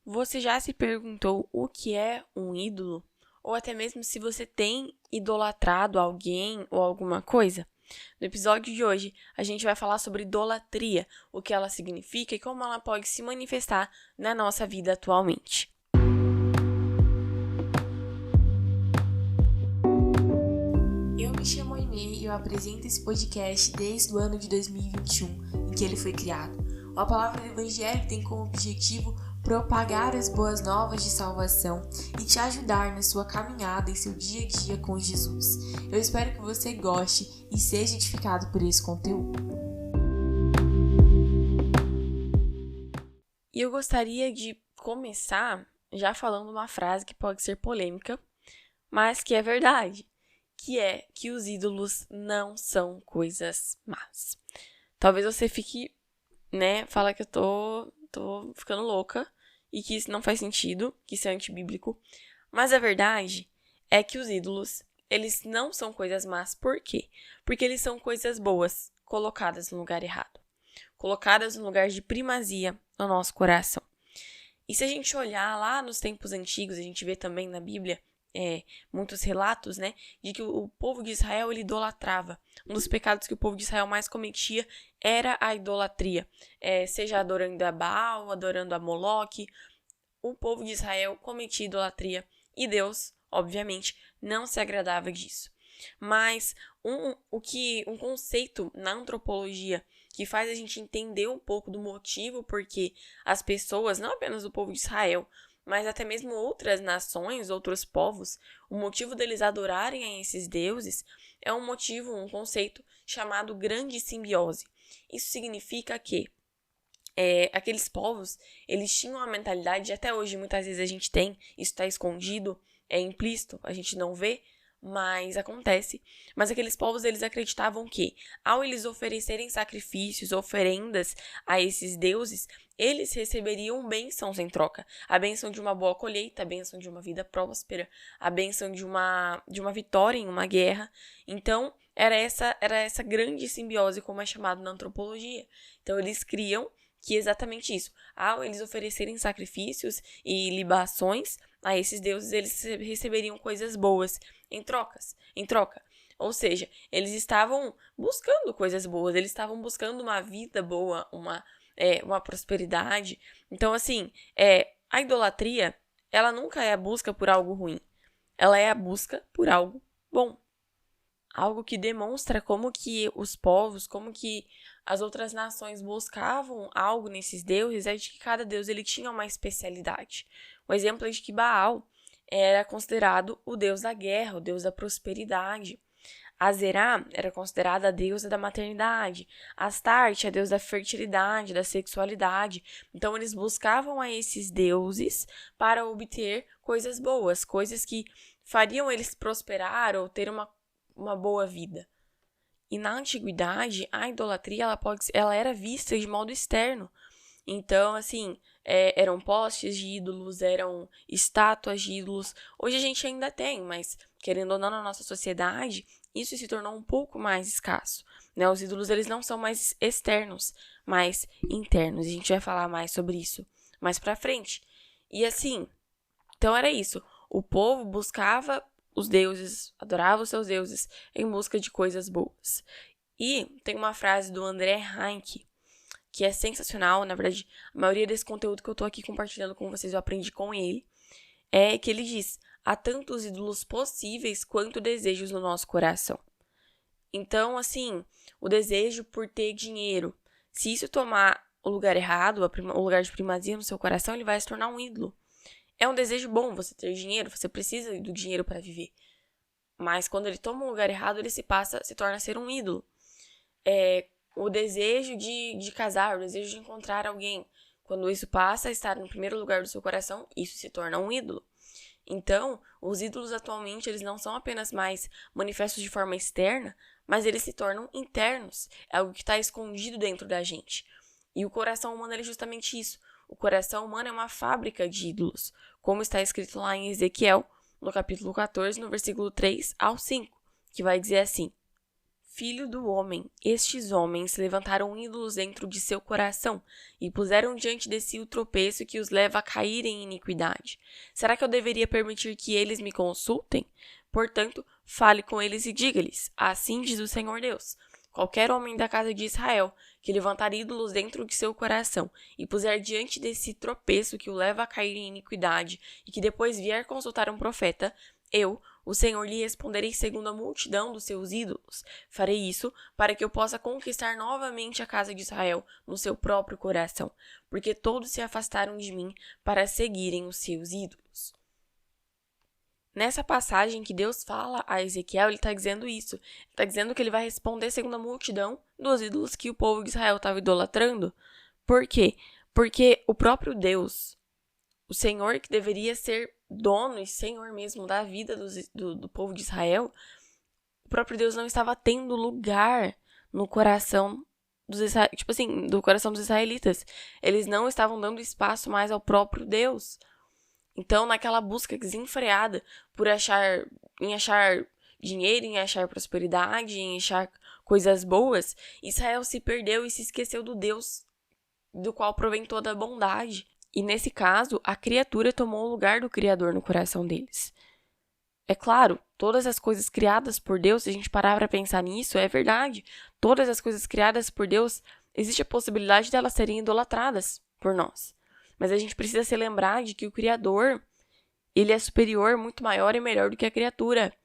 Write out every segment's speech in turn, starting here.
Você já se perguntou o que é um ídolo? Ou até mesmo se você tem idolatrado alguém ou alguma coisa? No episódio de hoje, a gente vai falar sobre idolatria, o que ela significa e como ela pode se manifestar na nossa vida atualmente. Eu me chamo Aimee e eu apresento esse podcast desde o ano de 2021, em que ele foi criado. A palavra do Evangelho tem como objetivo propagar as boas novas de salvação e te ajudar na sua caminhada em seu dia a dia com Jesus. Eu espero que você goste e seja edificado por esse conteúdo. E eu gostaria de começar já falando uma frase que pode ser polêmica, mas que é verdade, que é que os ídolos não são coisas más. Talvez você fique, fala que eu tô ficando louca e que isso não faz sentido, que isso é antibíblico. Mas a verdade é que os ídolos, eles não são coisas más. Por quê? Porque eles são coisas boas, colocadas no lugar errado. Colocadas no lugar de primazia no nosso coração. E se a gente olhar lá nos tempos antigos, a gente vê também na Bíblia muitos relatos, de que o povo de Israel, ele idolatrava. Um dos pecados que o povo de Israel mais cometia era a idolatria. Seja adorando a Baal, adorando a Moloque. O povo de Israel cometia idolatria e Deus, obviamente, não se agradava disso. Mas um conceito na antropologia que faz a gente entender um pouco do motivo porque as pessoas, não apenas o povo de Israel, mas até mesmo outras nações, outros povos, o motivo deles adorarem a esses deuses é um conceito chamado grande simbiose. Isso significa que aqueles povos, eles tinham uma mentalidade, até hoje muitas vezes a gente tem, isso está escondido, é implícito, a gente não vê, mas acontece. Mas aqueles povos, eles acreditavam que, ao eles oferecerem sacrifícios, oferendas a esses deuses, eles receberiam bênçãos em troca. A bênção de uma boa colheita, a bênção de uma vida próspera, a bênção de uma vitória em uma guerra. Então, era essa grande simbiose, como é chamado na antropologia. Então, eles criam que é exatamente isso. Ao eles oferecerem sacrifícios e libações a esses deuses, eles receberiam coisas boas em troca. Ou seja, eles estavam buscando coisas boas, eles estavam buscando uma vida boa, uma prosperidade. Então, assim, a idolatria, ela nunca é a busca por algo ruim. Ela é a busca por algo bom. Algo que demonstra como que os povos, como que as outras nações buscavam algo nesses deuses, é de que cada deus ele tinha uma especialidade. O exemplo é de que Baal era considerado o deus da guerra, o deus da prosperidade. Azerá era considerada a deusa da maternidade. Astarte, a deusa da fertilidade, da sexualidade. Então, eles buscavam a esses deuses para obter coisas boas, coisas que fariam eles prosperar ou ter uma boa vida. E na antiguidade, a idolatria ela era vista de modo externo. Então, assim, eram postes de ídolos, eram estátuas de ídolos. Hoje a gente ainda tem, mas querendo ou não, na nossa sociedade, isso se tornou um pouco mais escasso. Né? Os ídolos, eles não são mais externos, mas internos. E a gente vai falar mais sobre isso mais pra frente. E assim, então era isso. O povo buscava os deuses, adorava os seus deuses em busca de coisas boas. E tem uma frase do André Heinck, que é sensacional, na verdade, a maioria desse conteúdo que eu tô aqui compartilhando com vocês, eu aprendi com ele, é que ele diz: há tantos ídolos possíveis quanto desejos no nosso coração. Então, assim, o desejo por ter dinheiro, se isso tomar o lugar errado, o lugar de primazia no seu coração, ele vai se tornar um ídolo. É um desejo bom você ter dinheiro, você precisa do dinheiro para viver. Mas quando ele toma um lugar errado, ele se torna a ser um ídolo. O desejo de casar, o desejo de encontrar alguém. Quando isso passa a estar no primeiro lugar do seu coração, isso se torna um ídolo. Então, os ídolos atualmente, eles não são apenas mais manifestos de forma externa, mas eles se tornam internos. É algo que está escondido dentro da gente. E o coração humano é justamente isso. O coração humano é uma fábrica de ídolos, como está escrito lá em Ezequiel, no capítulo 14, no versículo 3 ao 5, que vai dizer assim: Filho do homem, estes homens levantaram ídolos dentro de seu coração e puseram diante de si o tropeço que os leva a cair em iniquidade. Será que eu deveria permitir que eles me consultem? Portanto, fale com eles e diga-lhes, assim diz o Senhor Deus. Qualquer homem da casa de Israel que levantar ídolos dentro de seu coração e puser diante de si tropeço que o leva a cair em iniquidade e que depois vier consultar um profeta, eu, o Senhor, lhe responderei segundo a multidão dos seus ídolos. Farei isso para que eu possa conquistar novamente a casa de Israel no seu próprio coração, porque todos se afastaram de mim para seguirem os seus ídolos. Nessa passagem que Deus fala a Ezequiel, ele está dizendo isso. Ele está dizendo que ele vai responder segundo a multidão dos ídolos que o povo de Israel estava idolatrando. Por quê? Porque o próprio Deus, o Senhor que deveria ser dono e Senhor mesmo da vida do povo de Israel, o próprio Deus não estava tendo lugar no coração do coração dos israelitas. Eles não estavam dando espaço mais ao próprio Deus. Então, naquela busca desenfreada por achar dinheiro, em achar prosperidade, em achar coisas boas, Israel se perdeu e se esqueceu do Deus do qual provém toda a bondade. E nesse caso, a criatura tomou o lugar do Criador no coração deles. É claro, todas as coisas criadas por Deus, se a gente parar para pensar nisso, é verdade. Todas as coisas criadas por Deus, existe a possibilidade de elas serem idolatradas por nós. Mas a gente precisa se lembrar de que o Criador, ele é superior, muito maior e melhor do que a criatura.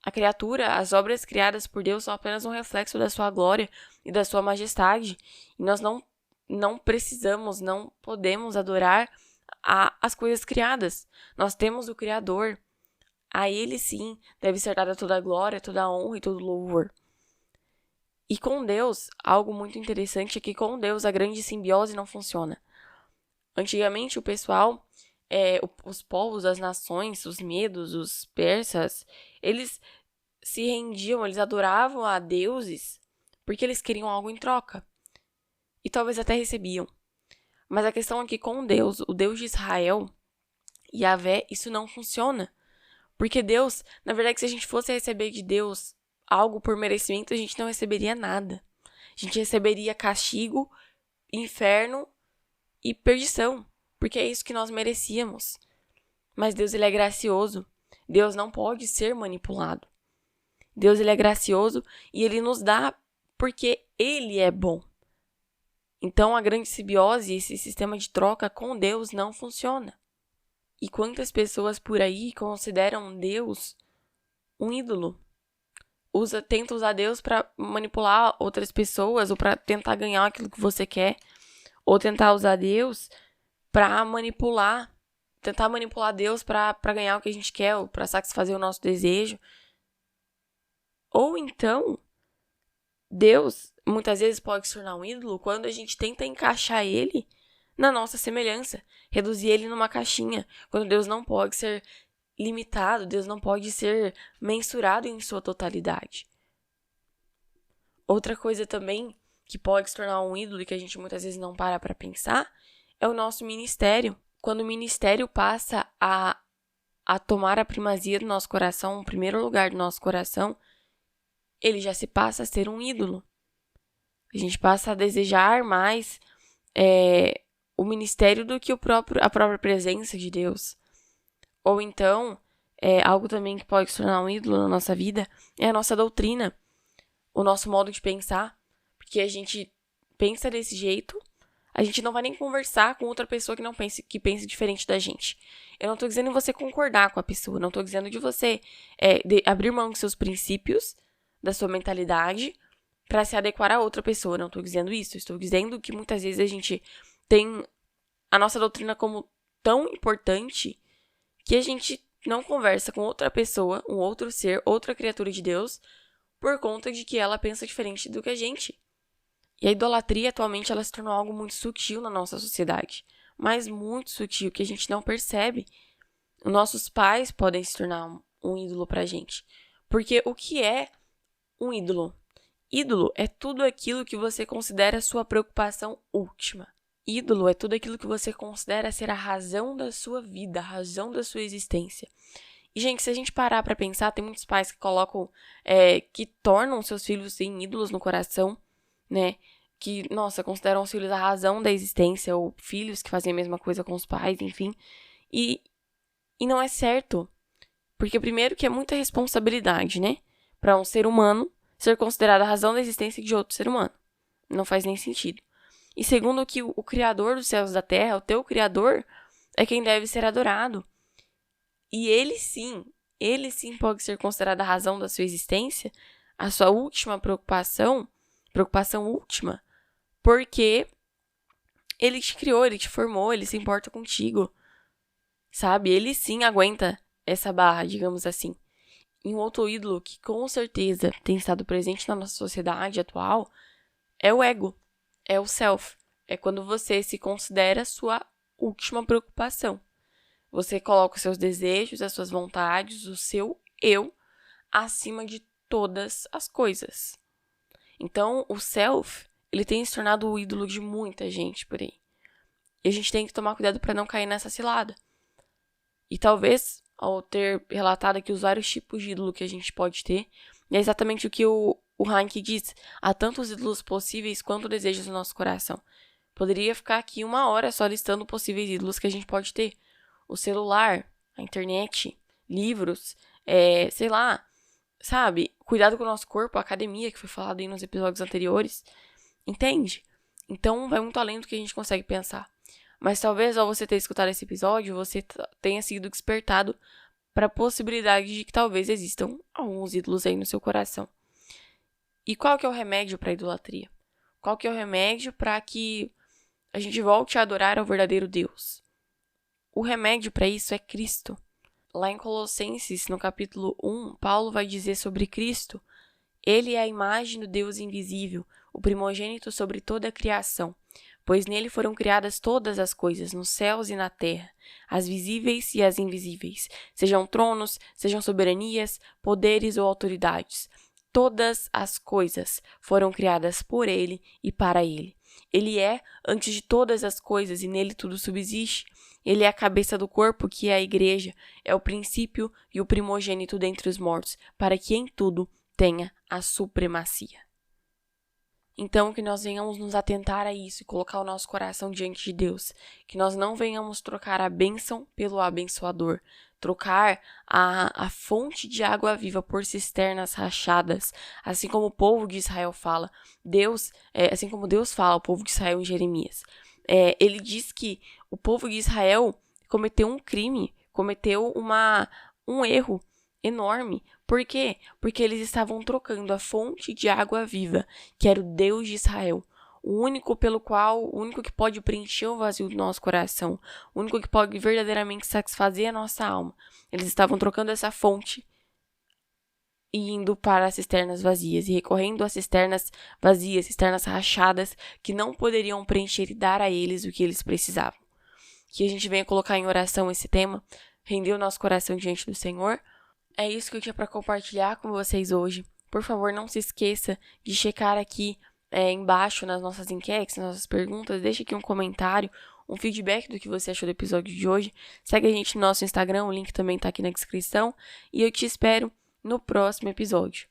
A criatura, as obras criadas por Deus são apenas um reflexo da sua glória e da sua majestade. E nós não precisamos, não podemos adorar as coisas criadas. Nós temos o Criador. A Ele, sim, deve ser dada toda a glória, toda a honra e todo o louvor. E com Deus, algo muito interessante é que com Deus a grande simbiose não funciona. Antigamente, o pessoal, os povos, as nações, os medos, os persas, eles se rendiam, eles adoravam a deuses porque eles queriam algo em troca. E talvez até recebiam. Mas a questão é que com Deus, o Deus de Israel, Yahvé, isso não funciona. Porque Deus, na verdade, se a gente fosse receber de Deus algo por merecimento, a gente não receberia nada. A gente receberia castigo, inferno e perdição. Porque é isso que nós merecíamos. Mas Deus, ele é gracioso. Deus não pode ser manipulado. Deus, ele é gracioso e ele nos dá porque ele é bom. Então, a grande simbiose, esse sistema de troca com Deus não funciona. E quantas pessoas por aí consideram Deus um ídolo? Tenta usar Deus para manipular outras pessoas ou para tentar ganhar aquilo que você quer. Ou tentar usar Deus para tentar manipular Deus para ganhar o que a gente quer ou para satisfazer o nosso desejo. Ou então, Deus muitas vezes pode se tornar um ídolo quando a gente tenta encaixar ele na nossa semelhança, reduzir ele numa caixinha, quando Deus não pode ser limitado, Deus não pode ser mensurado em sua totalidade. Outra coisa também que pode se tornar um ídolo e que a gente muitas vezes não para pensar é o nosso ministério. Quando o ministério passa a tomar a primazia do nosso coração, o primeiro lugar do nosso coração, ele já se passa a ser um ídolo. A gente passa a desejar mais o ministério do que a própria presença de Deus. Ou então, algo também que pode se tornar um ídolo na nossa vida é a nossa doutrina, o nosso modo de pensar. Porque a gente pensa desse jeito, a gente não vai nem conversar com outra pessoa que pense diferente da gente. Eu não estou dizendo de você concordar com a pessoa, não estou dizendo de você de abrir mão dos seus princípios, da sua mentalidade, para se adequar a outra pessoa. Não estou dizendo isso. Estou dizendo que muitas vezes a gente tem a nossa doutrina como tão importante que a gente não conversa com outra pessoa, um outro ser, outra criatura de Deus, por conta de que ela pensa diferente do que a gente. E a idolatria, atualmente, ela se tornou algo muito sutil na nossa sociedade. Mas muito sutil, que a gente não percebe. Os nossos pais podem se tornar um ídolo pra gente. Porque o que é um ídolo? Ídolo é tudo aquilo que você considera sua preocupação última. Ídolo é tudo aquilo que você considera ser a razão da sua vida, a razão da sua existência. E, gente, se a gente parar pra pensar, tem muitos pais que colocam, que tornam seus filhos em ídolos no coração, né? Que, nossa, consideram os filhos a razão da existência, ou filhos que fazem a mesma coisa com os pais, enfim. E não é certo. Porque, primeiro, que é muita responsabilidade, né? Pra um ser humano ser considerado a razão da existência de outro ser humano. Não faz nem sentido. E segundo, que o Criador dos céus e da terra, o teu Criador, é quem deve ser adorado. E ele sim pode ser considerado a razão da sua existência, a sua última preocupação última, porque ele te criou, ele te formou, ele se importa contigo, sabe? Ele sim aguenta essa barra, digamos assim. E um outro ídolo que com certeza tem estado presente na nossa sociedade atual é o ego, é o self. É quando você se considera sua última preocupação. Você coloca os seus desejos, as suas vontades, o seu eu acima de todas as coisas. Então, o self, ele tem se tornado o ídolo de muita gente por aí. E a gente tem que tomar cuidado para não cair nessa cilada. E talvez, ao ter relatado aqui os vários tipos de ídolo que a gente pode ter, é exatamente o que o Heinck diz. Há tantos ídolos possíveis quanto desejos no nosso coração. Poderia ficar aqui 1 hora só listando possíveis ídolos que a gente pode ter. O celular, a internet, livros, sei lá, sabe? Cuidado com o nosso corpo, a academia, que foi falado aí nos episódios anteriores. Entende? Então, vai muito além do que a gente consegue pensar. Mas talvez, ao você ter escutado esse episódio, você tenha sido despertado para a possibilidade de que talvez existam alguns ídolos aí no seu coração. E qual que é o remédio para a idolatria? Qual que é o remédio para que a gente volte a adorar ao verdadeiro Deus? O remédio para isso é Cristo. Lá em Colossenses, no capítulo 1, Paulo vai dizer sobre Cristo: Ele é a imagem do Deus invisível, o primogênito sobre toda a criação, pois nele foram criadas todas as coisas, nos céus e na terra, as visíveis e as invisíveis, sejam tronos, sejam soberanias, poderes ou autoridades. Todas as coisas foram criadas por ele e para ele. Ele é antes de todas as coisas e nele tudo subsiste. Ele é a cabeça do corpo, que é a igreja, é o princípio e o primogênito dentre os mortos, para que em tudo tenha a supremacia. Então, que nós venhamos nos atentar a isso e colocar o nosso coração diante de Deus. Que nós não venhamos trocar a bênção pelo abençoador. Trocar a fonte de água viva por cisternas rachadas. Assim como o povo de Israel fala. Assim como Deus fala ao povo de Israel em Jeremias. Ele diz que o povo de Israel cometeu um crime, cometeu um erro enorme. Por quê? Porque eles estavam trocando a fonte de água viva, que era o Deus de Israel, o único que pode preencher o vazio do nosso coração, o único que pode verdadeiramente satisfazer a nossa alma. Eles estavam trocando essa fonte e indo para as cisternas vazias, e recorrendo a cisternas vazias, cisternas rachadas, que não poderiam preencher e dar a eles o que eles precisavam. Que a gente venha colocar em oração esse tema, render o nosso coração diante do Senhor. É isso que eu tinha para compartilhar com vocês hoje. Por favor, não se esqueça de checar aqui embaixo nas nossas enquetes, nas nossas perguntas. Deixe aqui um comentário, um feedback do que você achou do episódio de hoje. Segue a gente no nosso Instagram, o link também está aqui na descrição. E eu te espero no próximo episódio.